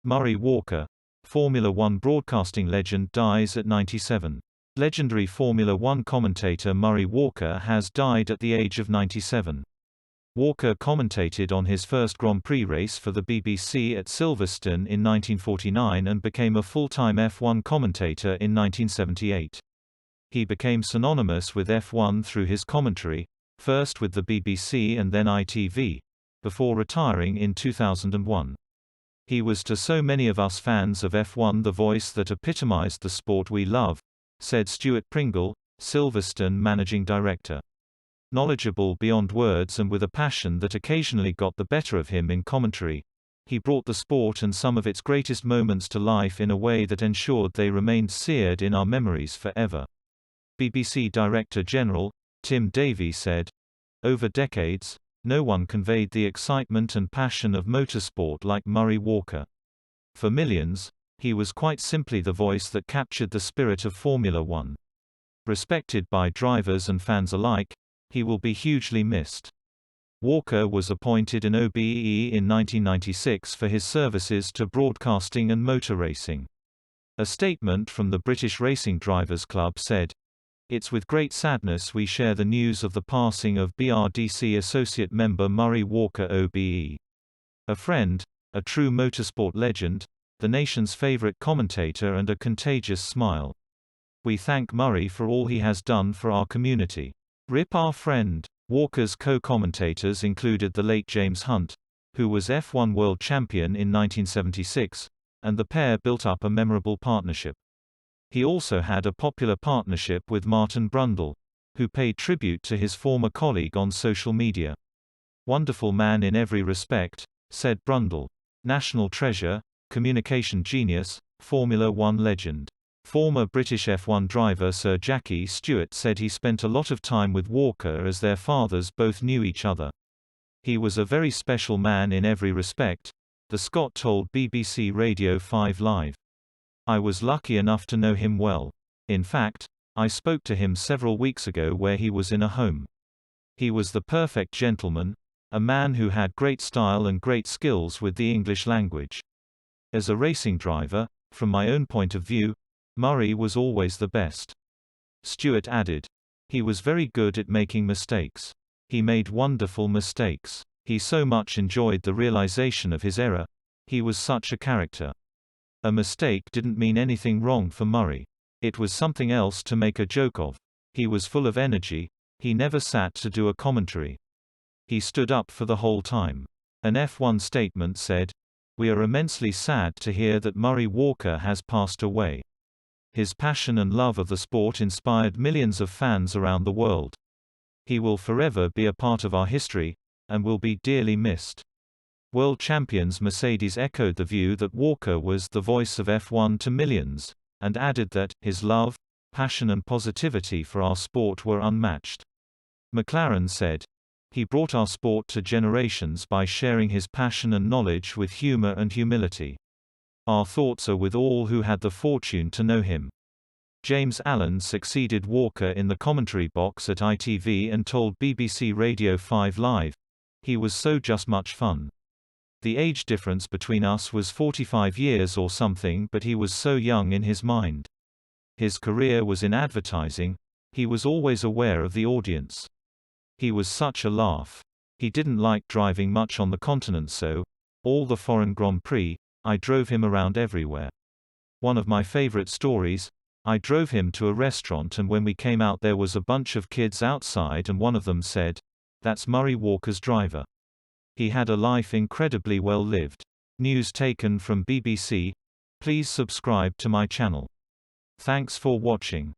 Murray Walker, Formula One broadcasting legend, dies at 97. Legendary Formula One commentator Murray Walker has died at the age of 97. Walker commentated on his first Grand Prix race for the BBC at Silverstone in 1949 and became a full-time F1 commentator in 1978. He became synonymous with F1 through his commentary, first with the BBC and then ITV, before retiring in 2001. He was to so many of us fans of F1 the voice that epitomised the sport we love, said Stuart Pringle, Silverstone managing director. Knowledgeable beyond words and with a passion that occasionally got the better of him in commentary, he brought the sport and some of its greatest moments to life in a way that ensured they remained seared in our memories forever. BBC Director General, Tim Davie said, "Over decades, no one conveyed the excitement and passion of motorsport like Murray Walker. For millions, he was quite simply the voice that captured the spirit of Formula One. Respected by drivers and fans alike, he will be hugely missed." Walker was appointed an OBE in 1996 for his services to broadcasting and motor racing. A statement from the British Racing Drivers Club said, "It's with great sadness we share the news of the passing of BRDC associate member Murray Walker OBE. A friend, a true motorsport legend, the nation's favourite commentator and a contagious smile. We thank Murray for all he has done for our community. Rip our friend." Walker's co-commentators included the late James Hunt, who was F1 world champion in 1976, and the pair built up a memorable partnership. He also had a popular partnership with Martin Brundle, who paid tribute to his former colleague on social media. "Wonderful man in every respect," said Brundle. "National treasure, communication genius, Formula One legend." Former British F1 driver Sir Jackie Stewart said he spent a lot of time with Walker as their fathers both knew each other. "He was a very special man in every respect," the Scot told BBC Radio 5 Live. "I was lucky enough to know him well. In fact, I spoke to him several weeks ago where he was in a home. He was the perfect gentleman, a man who had great style and great skills with the English language. As a racing driver, from my own point of view, Murray was always the best." Stewart added, "He was very good at making mistakes. He made wonderful mistakes. He so much enjoyed the realization of his error. He was such a character. A mistake didn't mean anything wrong for Murray. It was something else to make a joke of. He was full of energy. He never sat to do a commentary. He stood up for the whole time." An F1 statement said, "We are immensely sad to hear that Murray Walker has passed away. His passion and love of the sport inspired millions of fans around the world. He will forever be a part of our history, and will be dearly missed." World champions Mercedes echoed the view that Walker was the voice of F1 to millions, and added that his love, passion and positivity for our sport were unmatched. McLaren said, "He brought our sport to generations by sharing his passion and knowledge with humor and humility. Our thoughts are with all who had the fortune to know him." James Allen succeeded Walker in the commentary box at ITV and told BBC Radio 5 Live, "He was so just much fun. The age difference between us was 45 years or something, but he was so young in his mind. His career was in advertising. He was always aware of the audience. He was such a laugh. He didn't like driving much on the continent, so all the foreign Grand Prix, I drove him around everywhere. One of my favorite stories, I drove him to a restaurant and when we came out there was a bunch of kids outside and one of them said, 'That's Murray Walker's driver. He had a life incredibly well lived.'" News taken from BBC. Please subscribe to my channel. Thanks for watching.